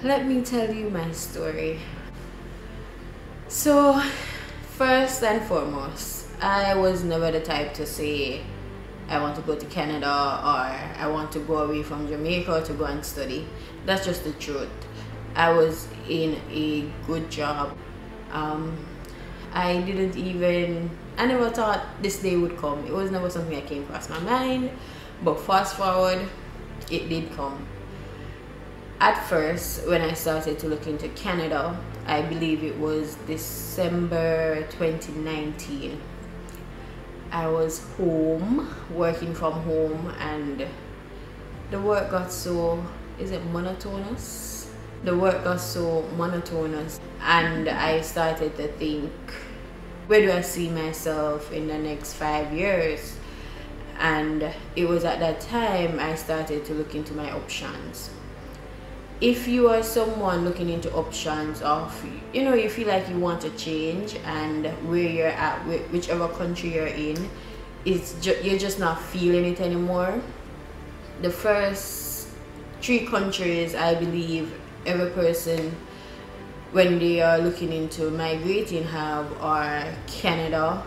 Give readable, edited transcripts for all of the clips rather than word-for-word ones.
let me tell you my story. So first and foremost, I was never the type to say I want to go to Canada or I want to go away from Jamaica to go and study. That's just the truth. I was in a good job. I never thought this day would come. It was never something that came across my mind, but fast forward, it did come. At first, when I started to look into Canada, I believe it was December 2019. I was home, working from home, and the work got so, monotonous? The work got so monotonous, and I started to think, where do I see myself in the next 5 years? And it was at that time I started to look into my options. If you are someone looking into options of, you feel like you want to change, and where you're at, whichever country you're in, you're just not feeling it anymore. The first 3 countries I believe every person, when they are looking into migrating, have are Canada,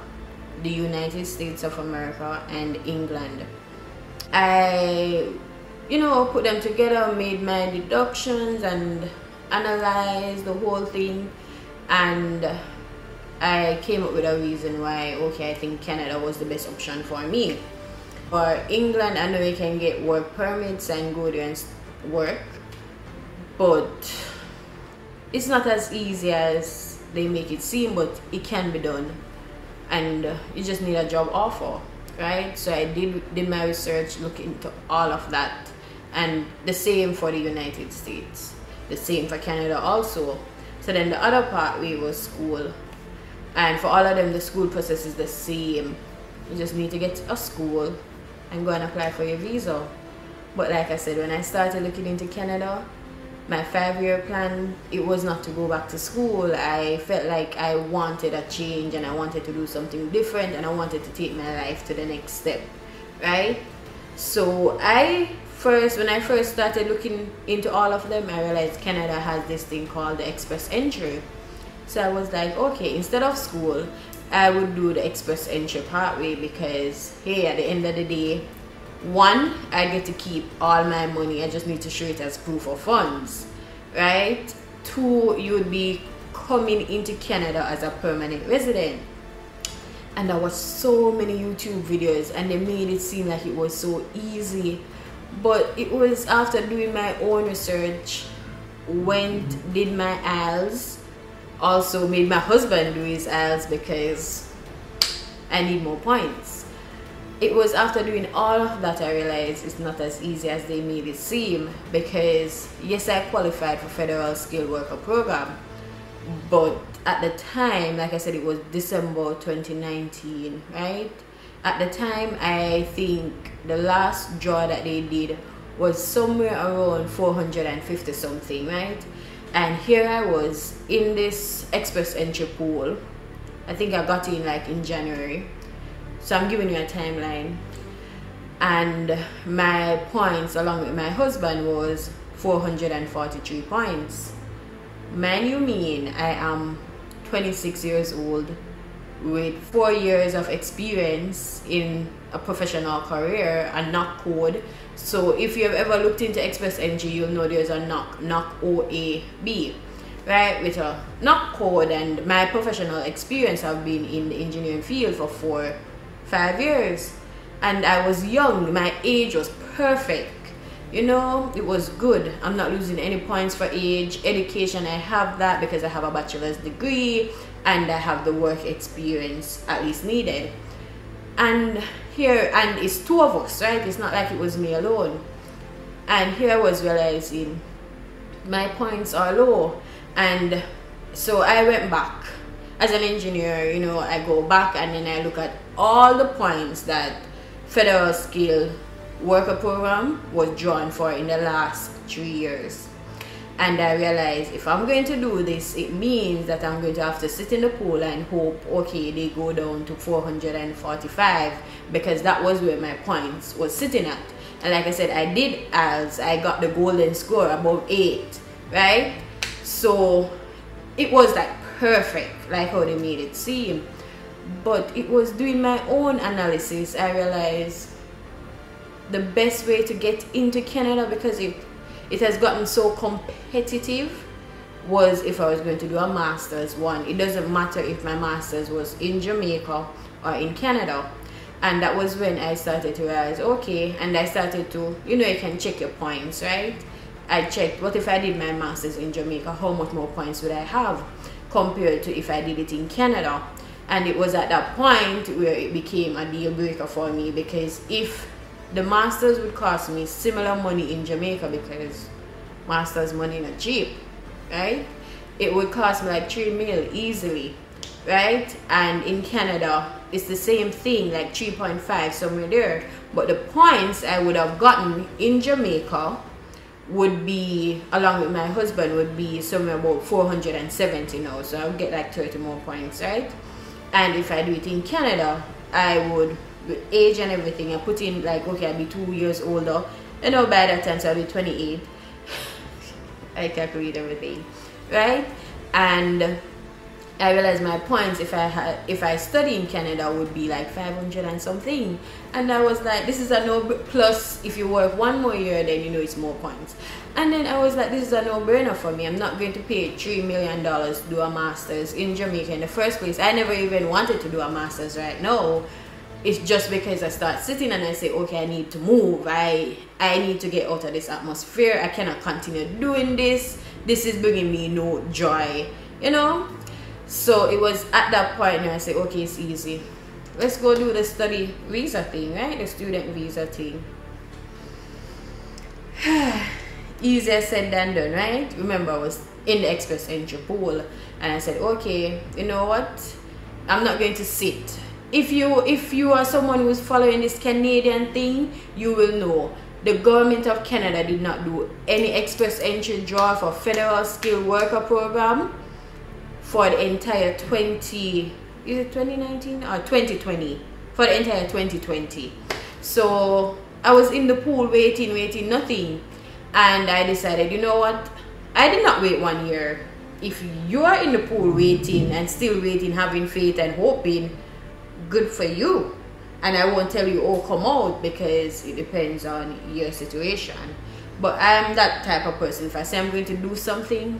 the United States of America, and England. I put them together, made my deductions and analyzed the whole thing, and I came up with a reason why, okay, I think Canada was the best option for me. For England, I know you can get work permits and go there and work, but it's not as easy as they make it seem, but it can be done, and you just need a job offer, right? So I did my research, look into all of that. And the same for the United States, the same for Canada also. So then the other pathway was school, and for all of them the school process is the same. You just need to get a school and go and apply for your visa. But like I said, when I started looking into Canada, my 5-year plan, it was not to go back to school. I felt like I wanted a change, and I wanted to do something different, and I wanted to take my life to the next step, right? So when I first started looking into all of them, I realized Canada has this thing called the express entry. So I was like, okay, instead of school, I would do the express entry pathway, because hey, at the end of the day, 1, I get to keep all my money. I just need to show it as proof of funds, right? 2, you would be coming into Canada as a permanent resident. And there was so many YouTube videos, and they made it seem like it was so easy. But it was after doing my own research, did my IELTS, also made my husband do his IELTS because I need more points. It was after doing all of that I realized it's not as easy as they made it seem, because yes, I qualified for Federal Skilled Worker Program, but at the time, like I said, it was December 2019, right? At the time, I think the last draw that they did was somewhere around 450 something, right? And here I was in this express entry pool. I think I got in like in January. So I'm giving you a timeline. And my points along with my husband was 443 points. Man, you mean I am 26 years old with 4 years of experience in a professional career and knock code. So if you've ever looked into express entry, you'll know there's a knock OAB, right, with a knock code. And my professional experience have been in the engineering field for 5 years, and I was young. My age was perfect, it was good. I'm not losing any points for age. Education, I have that because I have a bachelor's degree and I have the work experience at least needed. And it's 2 of us, right? It's not like it was me alone. And here I was realizing my points are low, and so I went back as an engineer. I go back and then I look at all the points that Federal Skilled Worker Program was drawn for in the last 3 years. And I realized if I'm going to do this, it means that I'm going to have to sit in the pool and hope, okay, they go down to 445, because that was where my points was sitting at. And like I said, I did IELTS. I got the golden score above 8, right? So it was like perfect, like how they made it seem. But it was doing my own analysis, I realized the best way to get into Canada, because it has gotten so competitive, was if I was going to do a master's. One, it doesn't matter if my master's was in Jamaica or in Canada. And that was when I started to realize, okay, and I started to, you can check your points, right? I checked, what if I did my master's in Jamaica, how much more points would I have compared to if I did it in Canada? And it was at that point where it became a deal breaker for me, because if the master's would cost me similar money in Jamaica, because master's money not cheap, right? It would cost me like 3 mil easily, right? And in Canada, it's the same thing, like 3.5, somewhere there. But the points I would have gotten in Jamaica would be, along with my husband, would be somewhere about 470 now. So I would get like 30 more points, right? And if I do it in Canada, I would, with age and everything, I put in like, okay, I'll be 2 years older. By that time, so I'll be 28. I calculate everything, right? And I realized my points, if I study in Canada, would be like 500 and something. And I was like, this is a no, plus if you work 1 more year, then it's more points. And then I was like, this is a no-brainer for me. I'm not going to pay $3 million to do a master's in Jamaica in the first place. I never even wanted to do a master's right now. It's just because I start sitting and I say, okay, I need to move. I need to get out of this atmosphere. I cannot continue doing this. This is bringing me no joy, So it was at that point where I said, okay, it's easy. Let's go do the study visa thing, right? The student visa thing. Easier said than done, right? Remember, I was in the express entry pool, and I said, okay, you know what? I'm not going to sit. If you are someone who's following this Canadian thing, you will know the government of Canada did not do any express entry draw for federal skilled worker program for the entire 2019 or 2020, for the entire 2020. So I was in the pool waiting, nothing. And I decided, you know what? I did not wait 1 year. If you are in the pool waiting and still waiting, having faith and hoping, good for you. And I won't tell you, oh, come out, because it depends on your situation. But I'm that type of person. If I say I'm going to do something,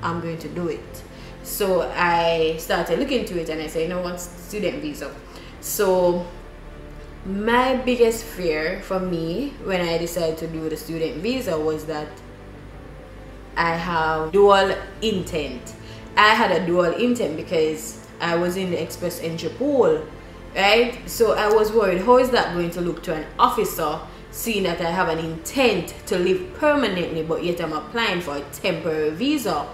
I'm going to do it. So I started looking into it, and I said, you know what, student visa. So my biggest fear for me when I decided to do the student visa was that I have dual intent. I had a dual intent because I was in the express entry pool, right? So I was worried, how is that going to look to an officer, seeing that I have an intent to live permanently, but yet I'm applying for a temporary visa.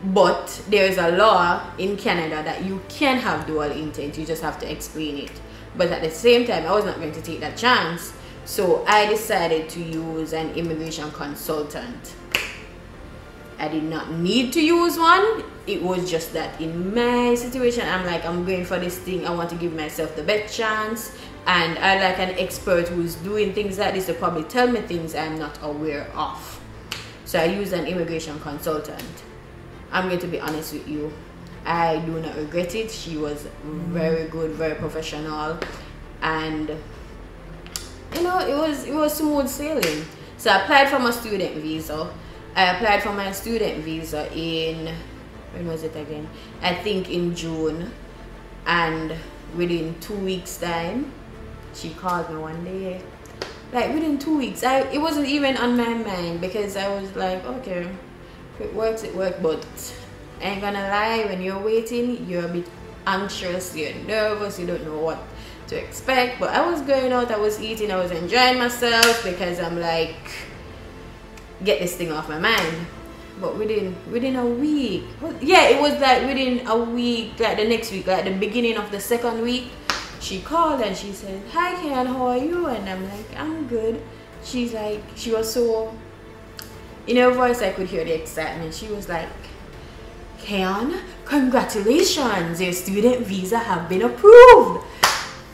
But there is a law in Canada that you can have dual intent, you just have to explain it. But at the same time, I was not going to take that chance. So I decided to use an immigration consultant. I did not need to use one. It was just that in my situation, I'm like, I'm going for this thing. I want to give myself the best chance. And I like an expert who's doing things like this to probably tell me things I'm not aware of. So I used an immigration consultant. I'm going to be honest with you, I do not regret it. She was very good, very professional, and it was smooth sailing. So I applied for my student visa. I applied for my student visa in, when was it again? I think in June, and within 2 weeks time, she called me one day. Like within 2 weeks, it wasn't even on my mind, because I was like, okay, if it works, it works. But I ain't gonna lie, when you're waiting, you're a bit anxious, you're nervous, you don't know what to expect. But I was going out, I was eating, I was enjoying myself, because I'm like, get this thing off my mind. But within a week, yeah, it was like within a week, like the next week, like the beginning of the second week, she called and she said, hi Kayon, how are you? And I'm like, I'm good. She's like, she was so, in her voice I could hear the excitement. She was like, Kayon, congratulations, your student visa have been approved.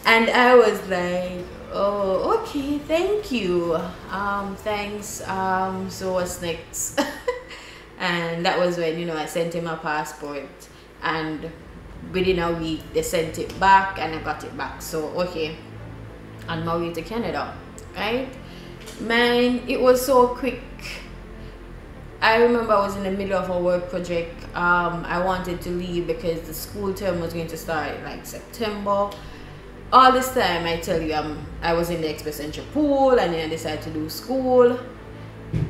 And I was like, oh, okay, thank you. Thanks. So what's next? and that was when, you know, I sent him a passport, and within a week they sent it back and I got it back. So okay, on my way to Canada, right? Man, it was so quick. I remember I was in the middle of a work project. I wanted to leave because the school term was going to start like September. All this time, I tell you, I was in the Express Entry pool, and then I decided to do school.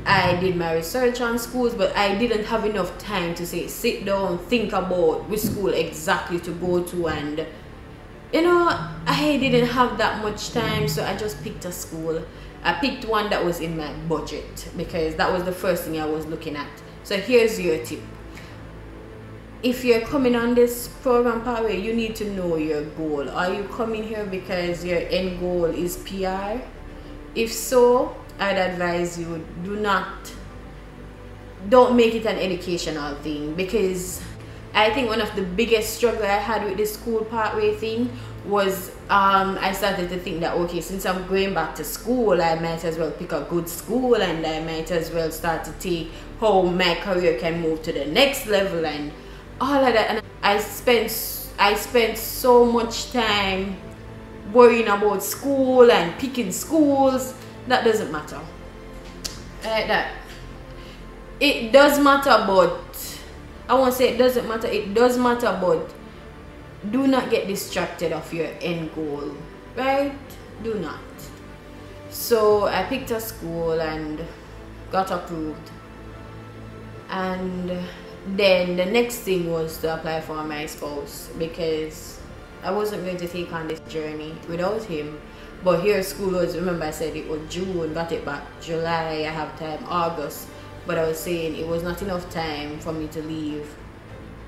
I did my research on schools, but I didn't have enough time to say, sit down, think about which school exactly to go to, and you know, I didn't have that much time, so I just picked a school. I picked one that was in my budget because that was the first thing I was looking at. So here's your tip. If you're coming on this program pathway, you need to know your goal. Are you coming here because your end goal is PR? If so, I'd advise you, don't make it an educational thing, because I think one of the biggest struggle I had with this school pathway thing was I started to think that, okay, since I'm going back to school, I might as well pick a good school, and I might as well start to take how my career can move to the next level and all of that. And I spent so much time worrying about school and picking schools. That doesn't matter. Like that. It does matter, but I won't say it doesn't matter. It does matter, but do not get distracted of your end goal, right? Do not. So I picked a school and got approved, and then the next thing was to apply for my spouse, because I wasn't going to take on this journey without him. But here school was, remember I said it was June, got it back July, I have time, August. But I was saying it was not enough time for me to leave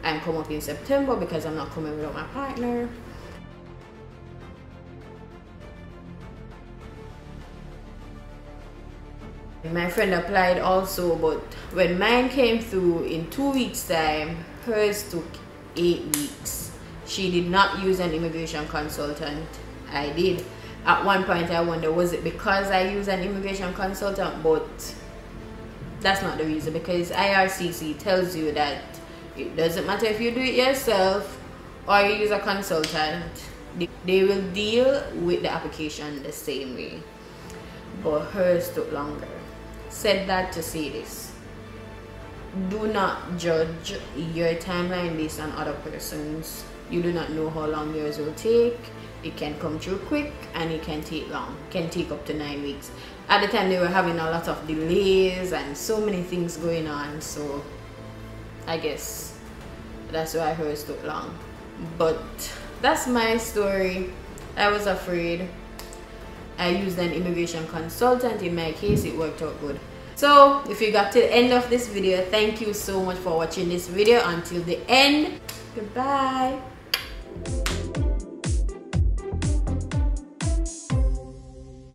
and come up in September, because I'm not coming without my partner. My friend applied also, but when mine came through in 2 weeks time, hers took 8 weeks. She did not use an immigration consultant. I did. At one point I wonder, was it because I use an immigration consultant? But that's not the reason, because IRCC tells you that it doesn't matter if you do it yourself or you use a consultant, they will deal with the application the same way. But hers took longer. Said that to say this: do not judge your timeline based on other persons. You do not know how long yours will take. It can come through quick and it can take long. It can take up to 9 weeks. At the time they were having a lot of delays and so many things going on, so I guess that's why hers took long. But that's my story. I was afraid. I used an immigration consultant. In my case, it worked out good. So if you got to the end of this video, thank you so much for watching this video until the end. Goodbye.